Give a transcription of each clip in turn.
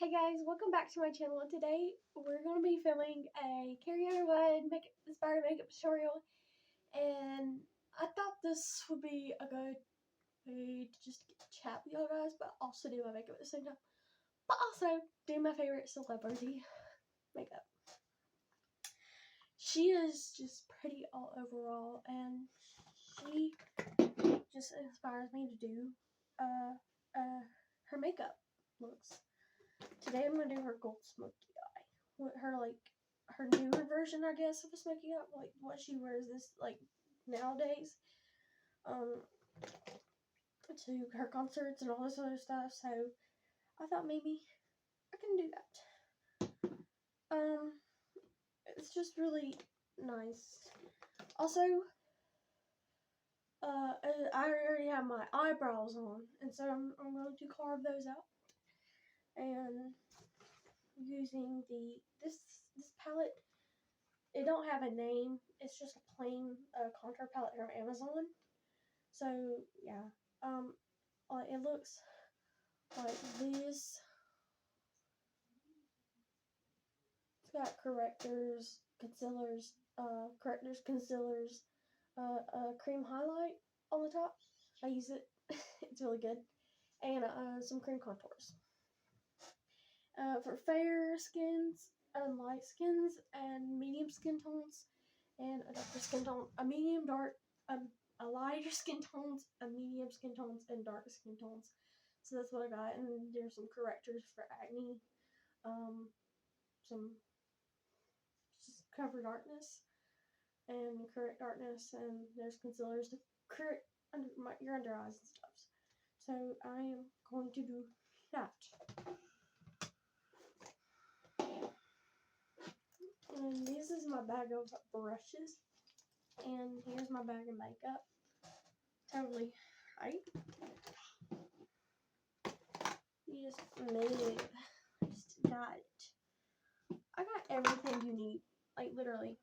Hey guys, welcome back to my channel. Today we're going to be filming a Carrie Underwood inspired makeup tutorial, and I thought this would be a good way to just chat with y'all guys, but also do my makeup at the same time, but also do my favorite celebrity makeup. She is just pretty all overall, and she just inspires me to do her makeup looks. Today I'm going to do her gold smoky eye. With her newer version, I guess, of a smoky eye. Like what she wears nowadays. To her concerts and all this other stuff. So I thought maybe I can do that. It's just really nice. Also, I already have my eyebrows on, and so I'm going to carve those out. And using this palette, it don't have a name. It's just a plain contour palette from Amazon. So yeah, it looks like this. It's got correctors, concealers, cream highlight on the top. I use it. It's really good. And some cream contours. For fair skins, light skins, and medium skin tones, and a darker skin tone, a lighter skin tones, a medium skin tones, and dark skin tones. So that's what I got. And there's some correctors for acne, some just cover darkness and correct darkness, and there's concealers to correct your under eyes and stuff. So I am going to do that. And this is my bag of brushes, and here's my bag of makeup. Totally right. You just made it. I just got it. I got everything you need. Like literally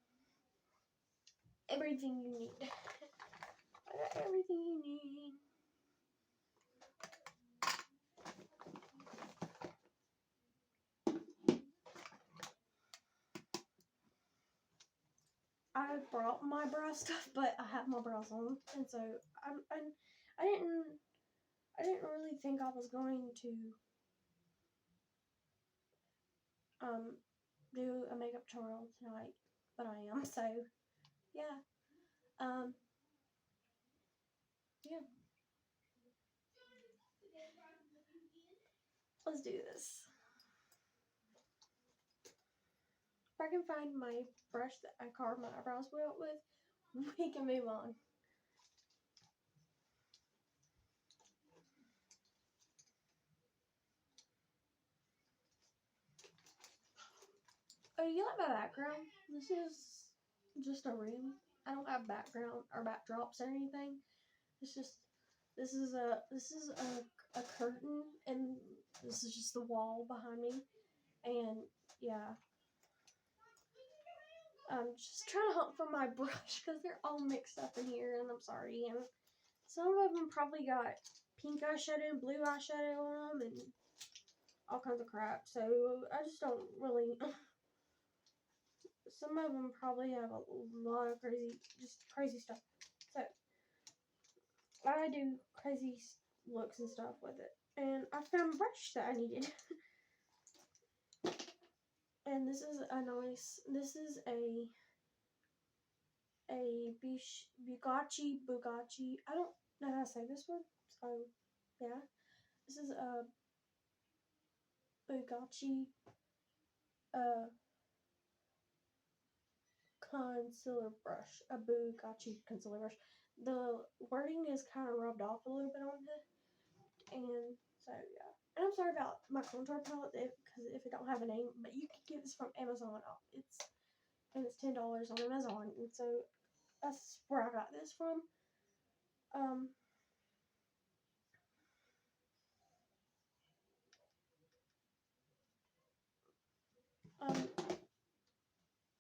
everything you need. I got everything you need. I brought my brow stuff, but I have my brows on, and so I didn't really think I was going to do a makeup tutorial tonight, but I am. So yeah, yeah. Let's do this. If I can find my brush that I carved my eyebrows with, we can move on. Oh, you like my background? This is just a room. I don't have background or backdrops or anything. It's just this is a curtain, and this is just the wall behind me. And yeah, I'm just trying to hunt for my brush because they're all mixed up in here, and I'm sorry. And some of them probably got pink eyeshadow, blue eyeshadow on them, and all kinds of crap. So I just don't really. Some of them probably have a lot of crazy stuff. So I do crazy looks and stuff with it. And I found a brush that I needed. And this is a Bugatti. I don't know how to say this one. So yeah. This is a Bugatti concealer brush. A Bugatti concealer brush. The wording is kind of rubbed off a little bit on it. And so yeah. And I'm sorry about my contour palette because if it don't have a name, but you can get this from Amazon. It's $10 on Amazon, and so that's where I got this from.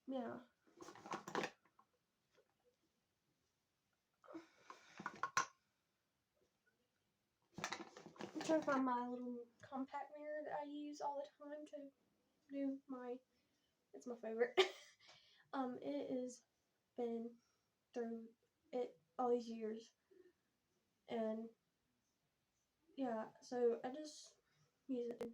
Yeah. I'm trying to find my little compact mirror that I use all the time to do it's my favorite. It has been through it all these years, and yeah, so I just use it.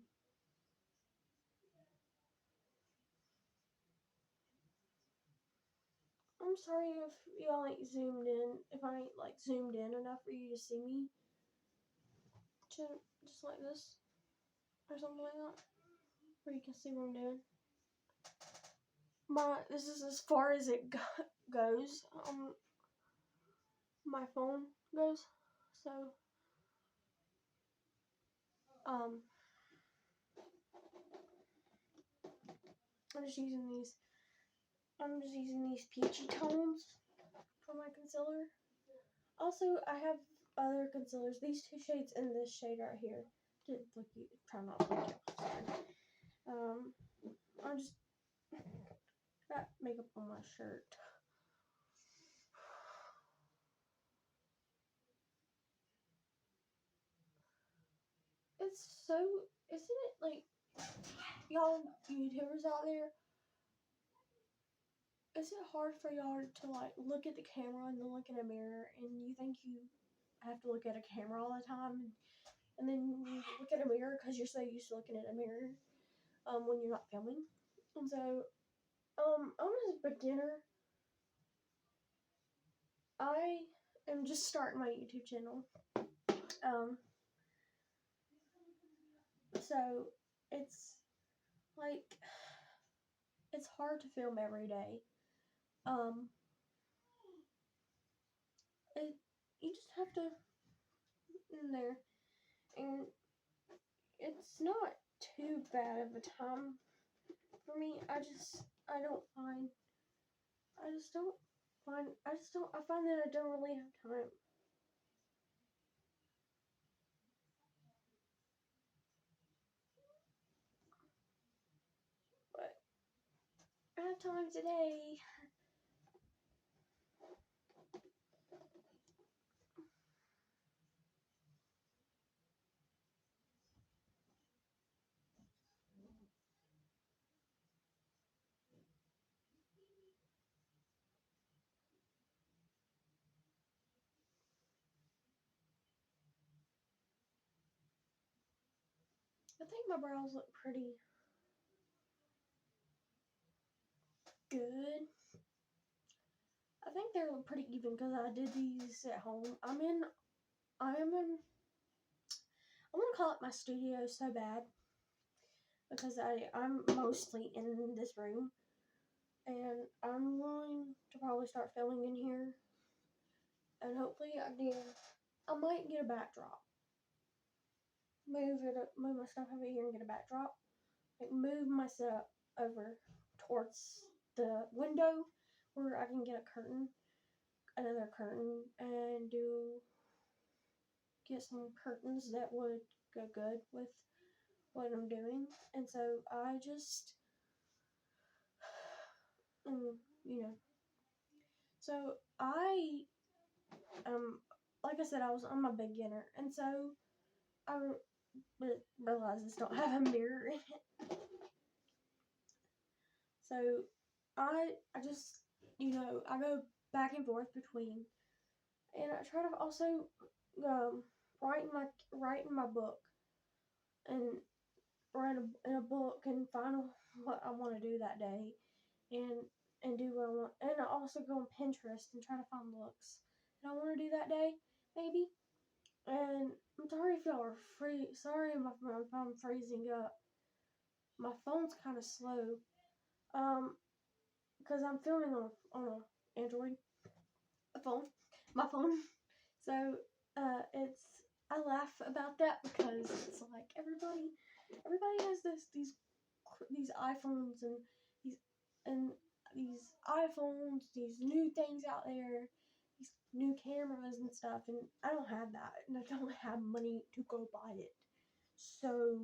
I'm sorry if y'all ain't zoomed in, if I ain't like zoomed in enough for you to see me, just like this, or something like that, where you can see what I'm doing. This is as far as it goes. My phone goes. So, I'm just using these. I'm just using these peachy tones for my concealer. Also, I have other concealers. These two shades and this shade right here. Try not to flick you. I just got makeup on my shirt. It's so, isn't it like, y'all YouTubers out there, is it hard for y'all to like look at the camera and then look in a mirror and you think you have to look at a camera all the time, and then you look at a mirror because you're so used to looking at a mirror when you're not filming? And so I'm as a beginner. I am just starting my YouTube channel. So it's like, it's hard to film every day. You just have to in there, and it's not too bad of a time for me. I find that I don't really have time. But I have time today. I think my brows look pretty good. I think they're pretty even because I did these at home. I'm gonna call it my studio so bad because I'm mostly in this room, and I'm going to probably start filming in here, and hopefully I might get a backdrop. Move my stuff over here and get a backdrop. Like move my setup over towards the window where I can get another curtain, and get some curtains that would go good with what I'm doing. And so I just, you know, so like I said, I'm a beginner, and so I realize this don't have a mirror in it. So I just, I go back and forth between, and I try to also write in my book, and write in a book and find what I want to do that day, and do what I want. And I also go on Pinterest and try to find looks that I want to do that day, maybe. And I'm sorry if y'all are sorry if I'm freezing up. My phone's kind of slow, because I'm filming on an Android my phone. So I laugh about that because it's like everybody has these iPhones and these iPhones, these new things out there, these new cameras and stuff, and I don't have that, and I don't have money to go buy it. So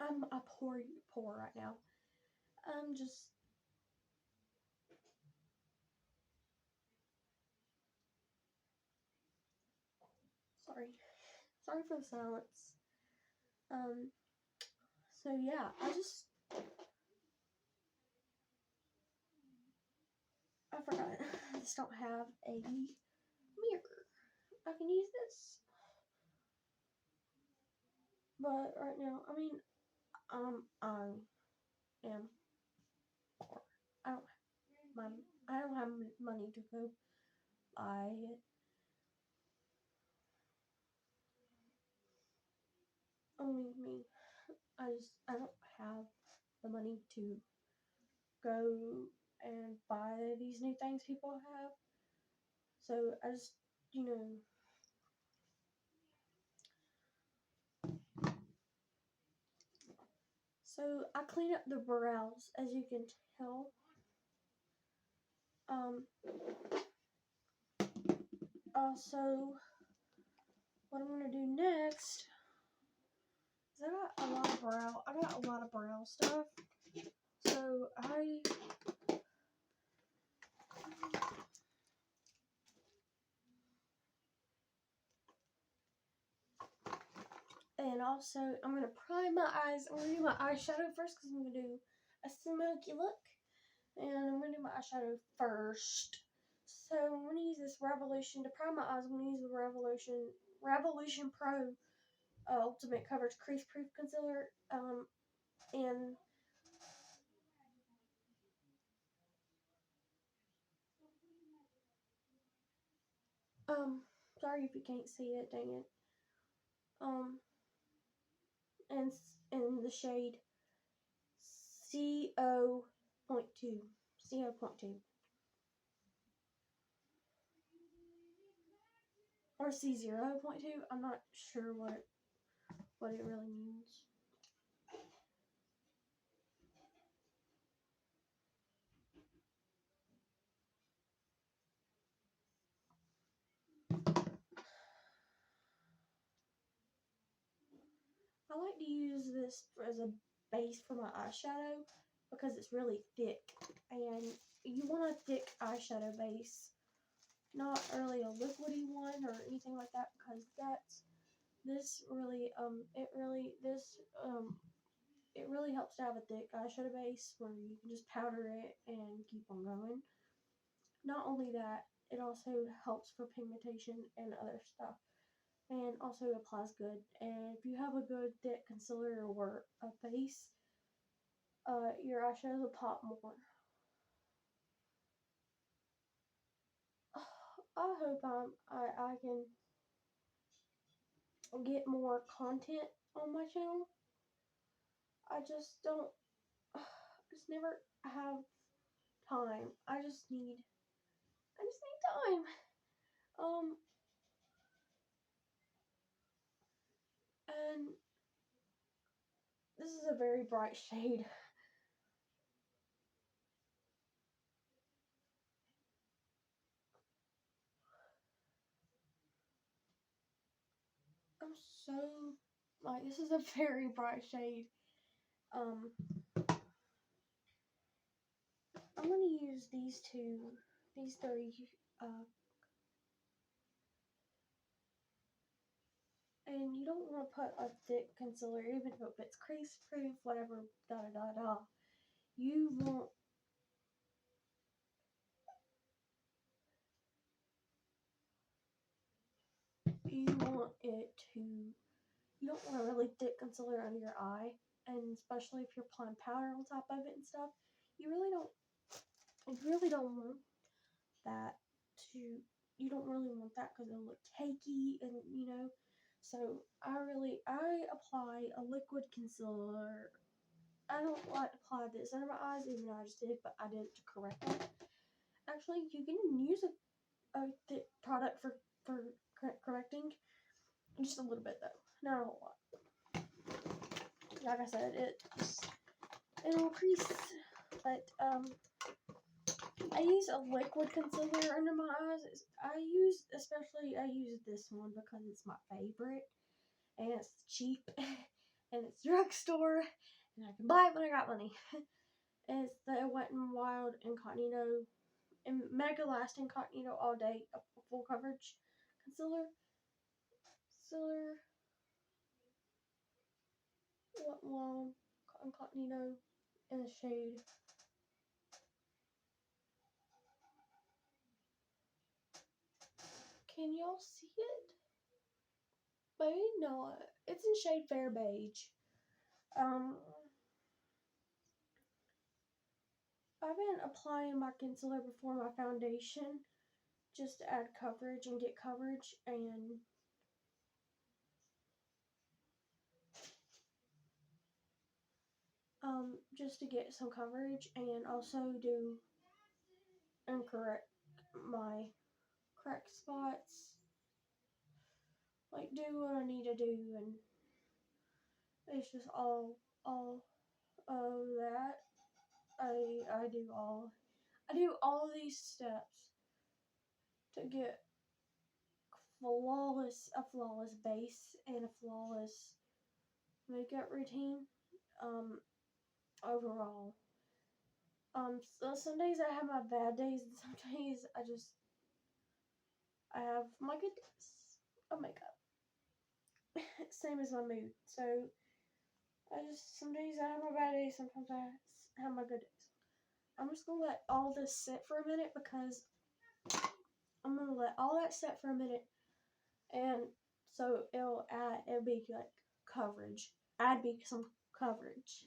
I'm a poor right now. I'm just sorry for the silence. So yeah, I forgot. I just don't have a mirror. I can use this. But right now, I mean, I am poor. I don't I don't have money to go buy it. Only me. I don't have the money to go and buy these new things people have. So I just, you know, so I clean up the brows, as you can tell. Also, what I'm gonna do next is I got a lot of brow stuff. So and also I'm gonna prime my eyes. I'm gonna do my eyeshadow first because I'm gonna do a smoky look. And I'm going to do my eyeshadow first. So I'm going to use this Revolution. To prime my eyes, I'm going to use the Revolution Pro Ultimate Coverage Crease Proof Concealer. And sorry if you can't see it, dang it. And in the shade CO.2. CO.2. Or C0.2. I'm not sure what it really means. I like to use this as a base for my eyeshadow because it's really thick, and you want a thick eyeshadow base, not really a liquidy one or anything like that, because it really helps to have a thick eyeshadow base where you can just powder it and keep on going. Not only that, it also helps for pigmentation and other stuff, and also applies good. And if you have a good thick concealer or a base, your eyeshadows will pop more. I hope I can get more content on my channel. I just don't, just never have time. I just need time. And this is a very bright shade. I'm so, like, this is a very bright shade. I'm gonna use these three, and you don't want to put a thick concealer, even if it's crease proof, whatever, da da da da. You want you want it to you don't want a really thick concealer under your eye, and especially if you're applying powder on top of it and stuff, you really don't want that to you don't really want that because it'll look cakey, and so I apply a liquid concealer. I don't like to apply this under my eyes, even though I just did, but I did it to correct it. Actually, you can use a thick product for correcting, just a little bit though, not a whole lot. Like I said, it'll crease, but I use a liquid concealer under my eyes. I use this one because it's my favorite, and it's cheap, and it's drugstore, and I can buy it when I got money. It's the Wet n Wild Incognito, and Mega Last Incognito All Day Full Coverage Concealer. Wet n Wild Incognito in the shade. Can y'all see it? Maybe not. It's in shade Fair Beige. I've been applying my concealer before my foundation just to add coverage and get coverage, and just to get some coverage, and also do and correct my crack spots, like do what I need to do, and it's just all of that. I do all these steps to get a flawless base and a flawless makeup routine. Overall. So some days I have my bad days, and some days I have my good days of makeup. Same as my mood. So some days I have my bad days, sometimes I have my good days. I'm just gonna let all this sit for a minute, because I'm gonna let all that sit for a minute, and so it'll be like coverage. Add me some coverage.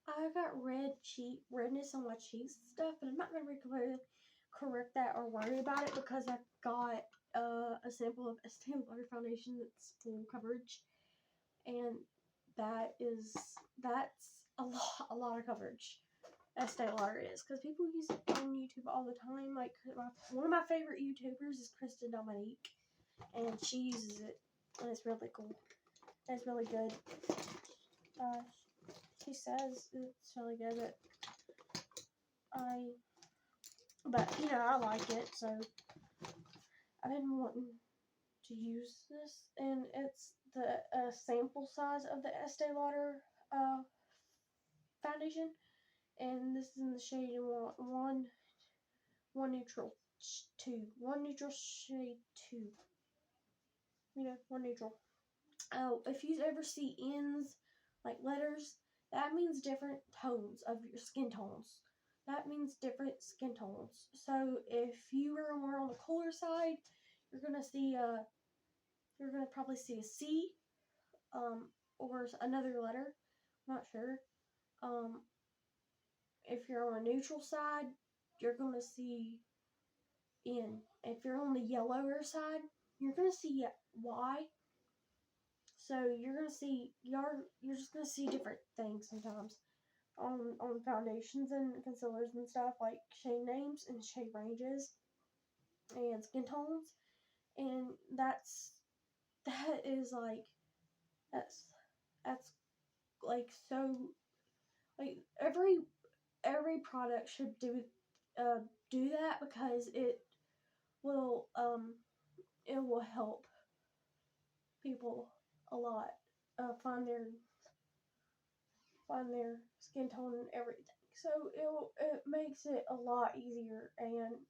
I got redness on my cheeks and stuff, but I'm not gonna correct that or worry about it, because I got a sample of Estee Lauder foundation that's full coverage, and that's a lot of coverage. Estee Lauder is, because people use it on YouTube all the time. Like one of my favorite YouTubers is Kristen Dominique, and she uses it, and it's really cool. It's really good. She says it's really good. But you know, I like it, so I've been wanting to use this, and it's the sample size of the Estee Lauder foundation, and this is in the shade one neutral shade 2. You know, one neutral. Oh, if you ever see ends, like letters, that means different tones of your skin tones. That means different skin tones. So if you are more on the cooler side, you're gonna probably see a C, or another letter. I'm not sure. If you're on a neutral side, you're gonna see N. If you're on the yellower side, you're gonna see Y. So you're just gonna see different things sometimes on foundations and concealers and stuff, like shade names and shade ranges and skin tones, and that is like that's like so like every product should do that, because it will help people a lot find their skin tone and everything. So it makes it a lot easier. And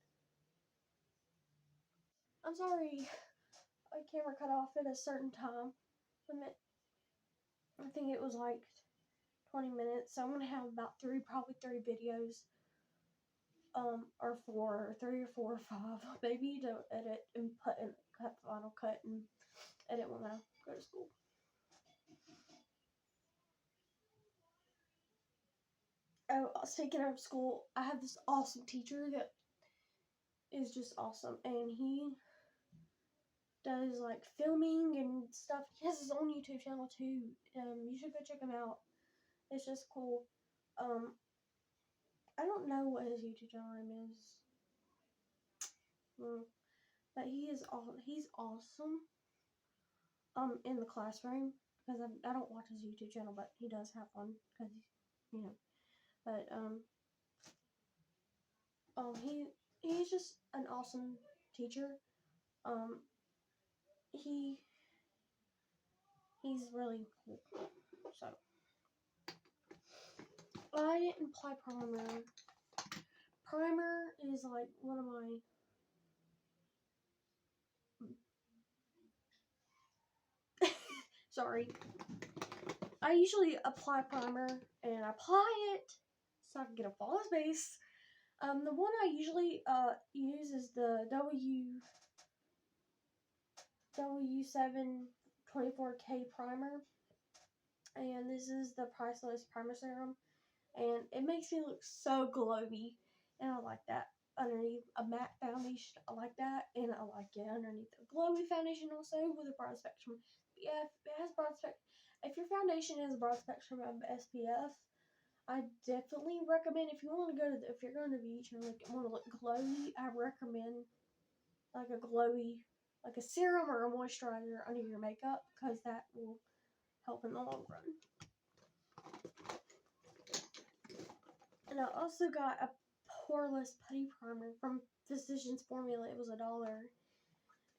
I'm sorry, my camera cut off at a certain time limit. I think it was like 20 minutes. So I'm gonna have about probably three videos, or four, or 3 or 4 or 5, maybe, to edit and put in Final Cut and edit when I go to school. Oh, speaking of school, I have this awesome teacher that is just awesome, and he does like filming and stuff. He has his own YouTube channel too. You should go check him out. It's just cool. I don't know what his YouTube channel name is, but he's awesome. In the classroom, because I don't watch his YouTube channel, but he does have one, because you know. But he's just an awesome teacher. He's really cool. So I didn't apply primer. Primer is like one of my sorry. I usually apply primer and apply it so I can get a flawless base. The one I usually use is the W724K primer, and this is the Priceless Primer Serum, and it makes me look so glowy, and I like that underneath a matte foundation. I like that, and I like it underneath a glowy foundation also with a broad spectrum. Yeah, if it has broad spectrum. If your foundation has a broad spectrum of SPF, I definitely recommend if you're going to the beach and want to look glowy, I recommend like a glowy, like a serum or a moisturizer under your makeup, because that will help in the long run. And I also got a poreless putty primer from Physicians Formula. It was $1,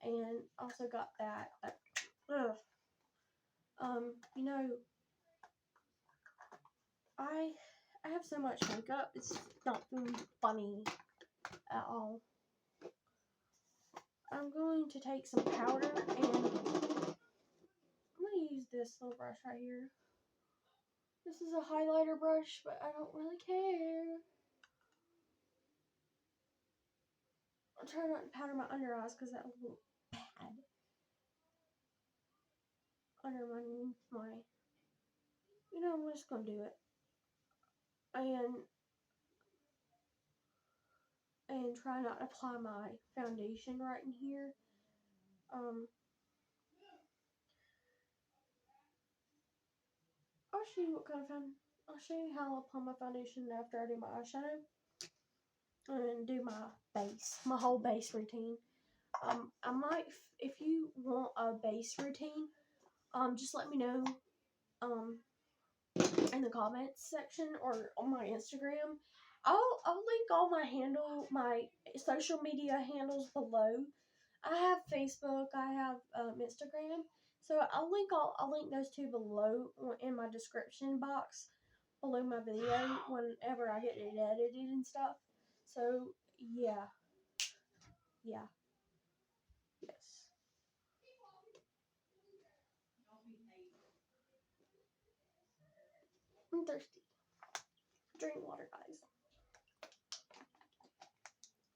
and also got that. You know, I have so much makeup. It's not funny at all. I'm going to take some powder, and I'm going to use this little brush right here. This is a highlighter brush, but I don't really care. I'm trying not to powder my under eyes because that will look bad. Under my, you know, I'm just going to do it. And try not to apply my foundation right in here. I'll show you what kind of I'll show you how I'll apply my foundation after I do my eyeshadow and do my base, my whole base routine. I might, if you want a base routine, just let me know, in the comments section or on my Instagram. I'll link all my social media handles below. I have Facebook, I have Instagram, so I'll link those two below in my description box below my video whenever I get it edited and stuff. So yeah, yes. I'm thirsty. Drink water, guys.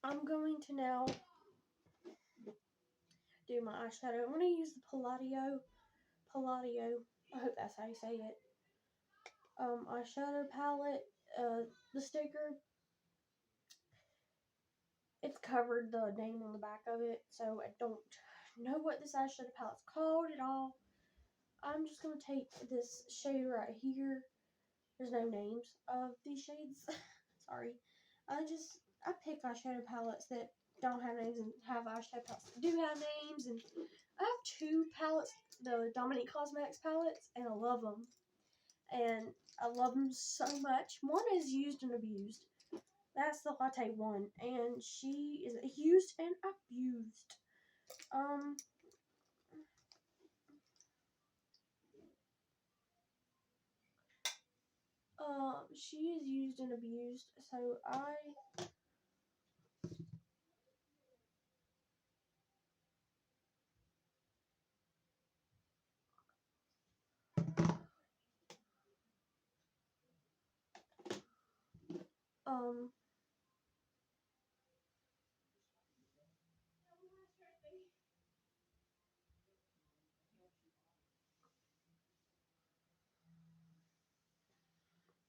I'm going to now do my eyeshadow. I'm going to use the Palladio, I hope that's how you say it, eyeshadow palette. The sticker, it's covered the name on the back of it, so I don't know what this eyeshadow palette's called at all. I'm just going to take this shade right here. There's no names of these shades. Sorry. I pick eyeshadow palettes that don't have names and have eyeshadow palettes that do have names. And I have two palettes, the Dominique Cosmetics palettes, and I love them. And I love them so much. One is used and abused. That's the latte one, and she is used and abused. She is used and abused, so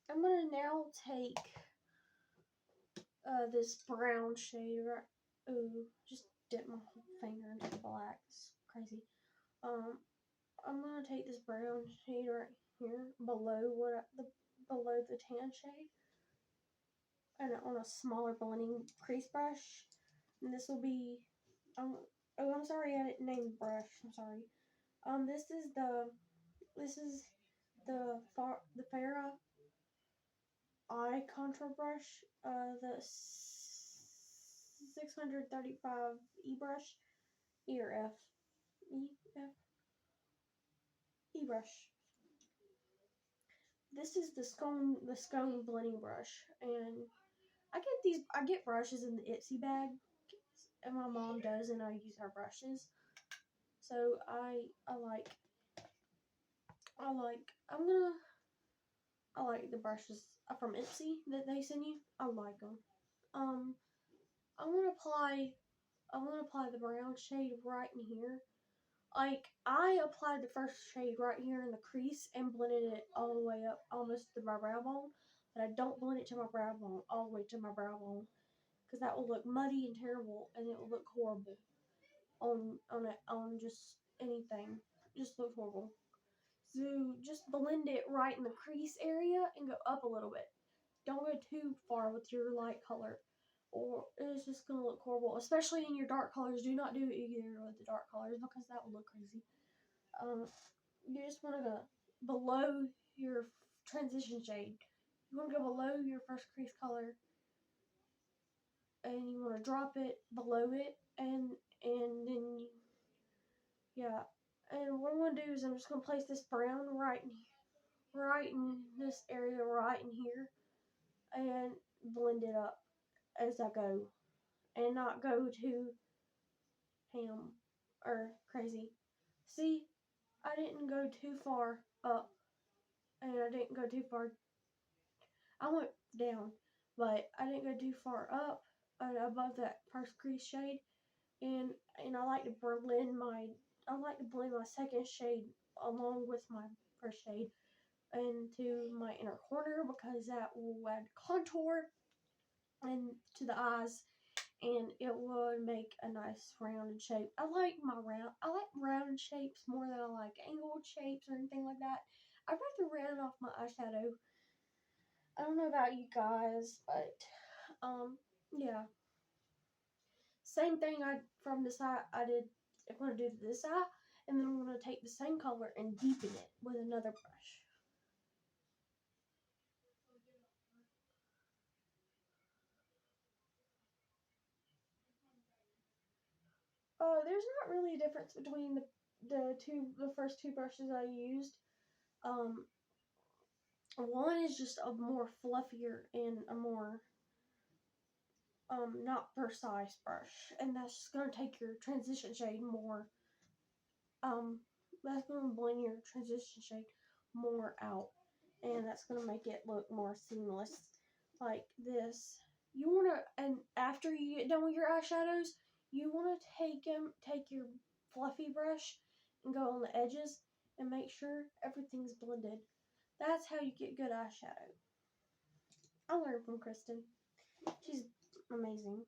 I'm gonna now take this brown shade. Ooh, just dip my whole finger into the black. It's crazy. I'm gonna take this brown shade right here below below the tan shade, and on a smaller blending crease brush. And this will be oh, I'm sorry, I didn't name the brush. I'm sorry. This is the Farah eye contour brush. The 635 E brush, E or F, E brush. This is the scone blending brush, and I get brushes in the Itsy bag, and my mom does, and I use her brushes. So I like I like the brushes from Ipsy that they send you. I like them. I'm gonna apply the brown shade right in here. Like, I applied the first shade right here in the crease and blended it all the way up almost to my brow bone. But I don't blend it to my brow bone, all the way to my brow bone, because that will look muddy and terrible, and it will look horrible on just anything. Just looks horrible. So just blend it right in the crease area and go up a little bit. Don't go too far with your light color, or it's just going to look horrible. Especially in your dark colors. Do not do it either with the dark colors, because that will look crazy. You just want to go below your transition shade. You want to go below your first crease color, and you want to drop it below it, and then yeah. And what I'm going to do is I'm just going to place this brown right in this area right in here, and blend it up as I go, and not go too ham or crazy. See, I didn't go too far up, and I didn't go too far. I went down, but I didn't go too far up above that first crease shade. And I like to blend my second shade along with my first shade into my inner corner, because that will add contour and to the eyes, and it would make a nice rounded shape. I like round shapes more than I like angled shapes or anything like that. I'd rather round off my eyeshadow. I don't know about you guys, but yeah. Same thing from this eye I'm gonna do to this eye, and then I'm gonna take the same color and deepen it with another brush. There's not really a difference between the first two brushes I used. One is just a more fluffier and a more not precise brush, and that's just gonna take your transition shade more. That's gonna blend your transition shade more out, and that's gonna make it look more seamless, like this. You wanna, and after you get done with your eyeshadows, you wanna take your fluffy brush and go on the edges and make sure everything's blended. That's how you get good eyeshadow. I learned from Kristen. She's amazing.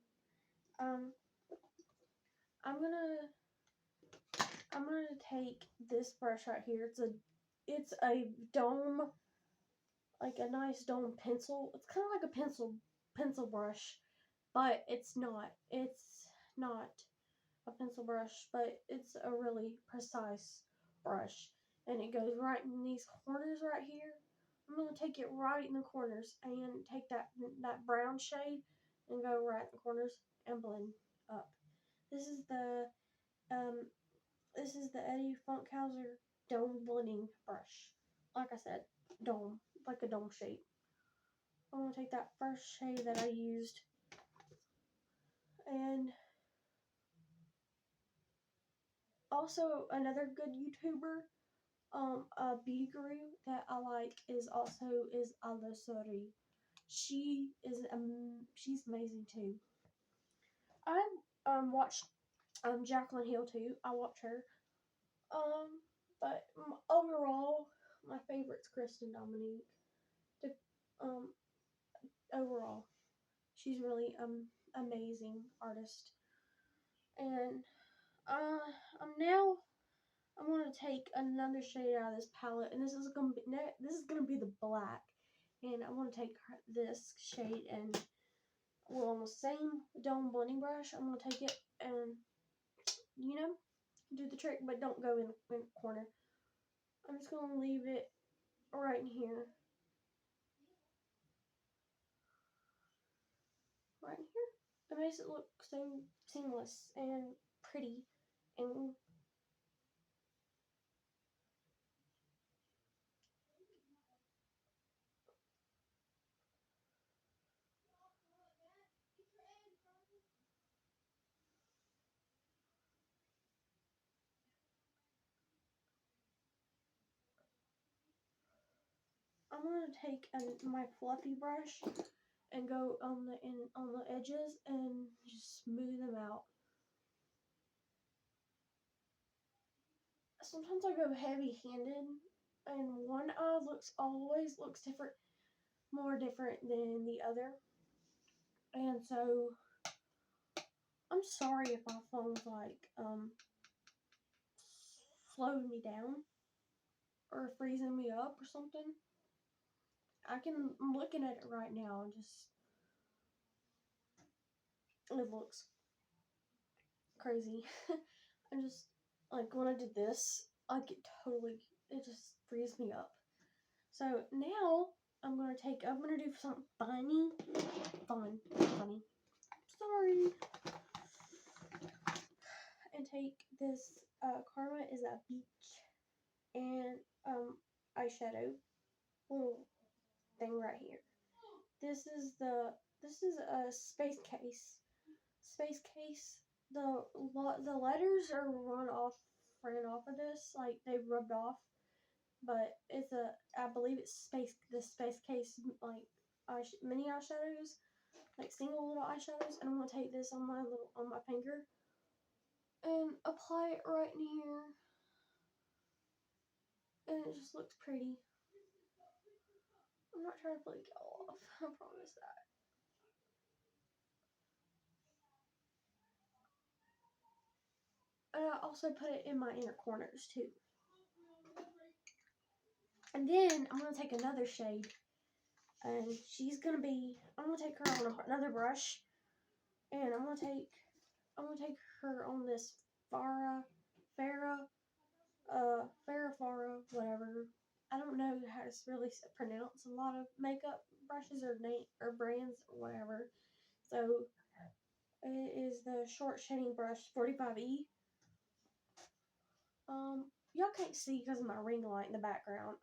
Um, I'm gonna take this brush right here. It's a dome, like a nice dome pencil. It's kind of like a pencil brush, but it's not. It's not a pencil brush, but it's a really precise brush, and it goes right in these corners right here. I'm gonna take it right in the corners and take that brown shade and go right in the corners and blend up. This is the Eddie Funkhauser dome blending brush. Like I said, dome, like a dome shape. I'm gonna take that first shade that I used, and also another good YouTuber, a beauty guru that I like is Alosori. She's amazing too. I watched Jaclyn Hill too. I watch her. But overall, my favorite's Kristen Dominique. The, overall, she's really amazing artist. And I'm gonna take another shade out of this palette, and this is gonna be the black. And I want to take this shade and, well, on the same dome blending brush, I'm gonna take it and, do the trick, but don't go in the corner. I'm just gonna leave it right in here. Right here. It makes it look so seamless and pretty, and I'm gonna take my fluffy brush and go on the edges and just smooth them out. Sometimes I go heavy-handed, and one eye always looks different, more different than the other. And so I'm sorry if my phone's like slowing me down or freezing me up or something. I'm looking at it right now and it looks crazy. I just, like, when I did this, it just frees me up. So now I'm gonna do something funny. Sorry. And take this, Karma is a beach and eyeshadow little thing right here. This is a space case. The letters are ran off of this, like they rubbed off, but I believe it's the space case, like mini eyeshadows, like single little eyeshadows, and I'm gonna take this on my finger and apply it right in here, and it just looks pretty. I'm not trying to flake y'all off, I promise that. And I also put it in my inner corners too. And then I'm gonna take another shade, and I'm gonna take her on another brush, and I'm gonna take her on this Farah, whatever. I don't know how to really pronounce a lot of makeup brushes or brands or whatever. So it is the short shading brush 45E. Y'all can't see because of my ring light in the background.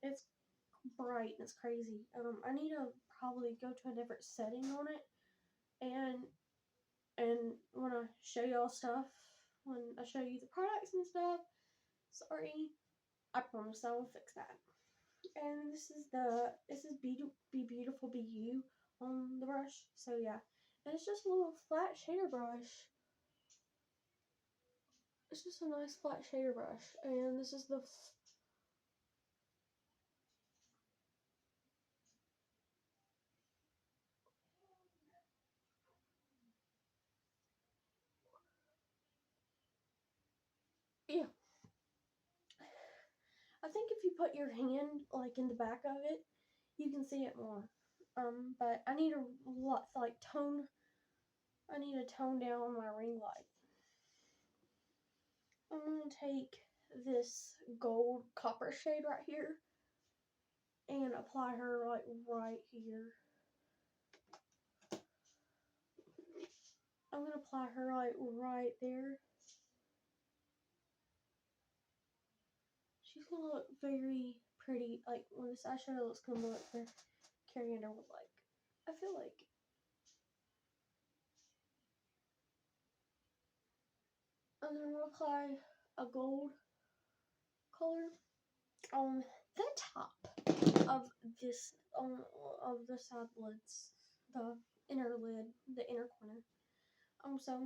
It's bright and it's crazy. I need to probably go to a different setting on it, and when I show y'all stuff, when I show you the products and stuff, sorry, I promise I will fix that. And this is Be Beautiful Be You on the brush. So yeah, and it's just a little flat shader brush. It's just a nice flat shader brush, and this is yeah. I think if you put your hand like in the back of it, you can see it more. But I need I need to tone down my ring light. I'm gonna take this gold copper shade right here and apply her like right here. I'm gonna apply her like right there. She's gonna look very pretty. Like when this eyeshadow looks gonna look for Carrie Underwood like. I feel like. And then I'm gonna apply a gold color on the top of this of the side lids, the inner lid, the inner corner. So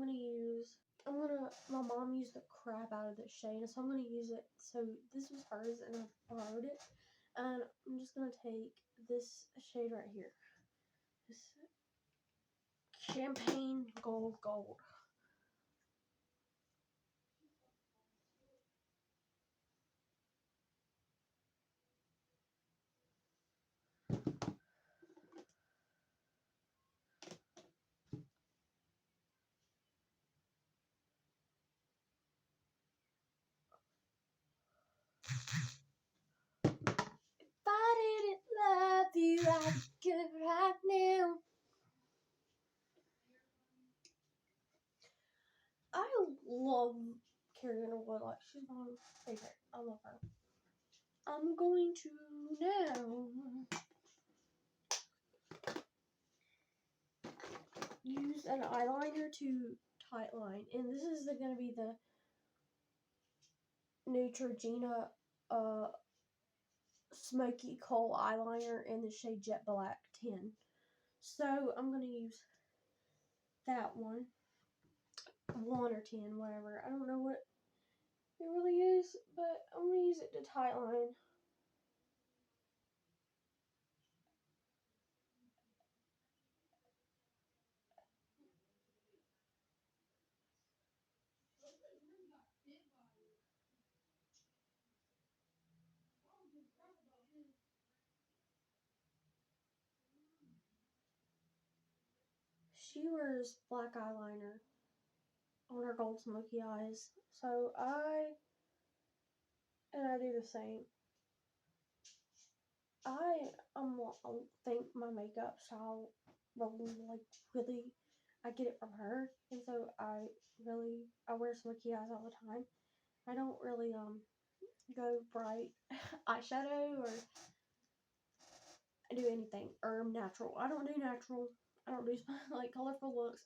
my mom used the crap out of this shade, so I'm gonna use it. So this was hers, and I borrowed it, and I'm just gonna take this shade right here, this champagne gold. If I didn't love you, I'd give it right now. I love Carrie Underwood. Like, she's my favorite. I love her. I'm going to now use an eyeliner to tightline, and this is going to be the Neutrogena smoky kohl eyeliner in the shade Jet Black 10. So I'm going to use that one. 1 or 10, whatever. I don't know what it really is, but I'm going to use it to tightline. She wears black eyeliner on her gold smoky eyes, so I do the same. I think my makeup style really I get it from her, and so I wear smoky eyes all the time. I don't really go bright eyeshadow or do anything or natural. I don't do natural. I don't do like colorful looks.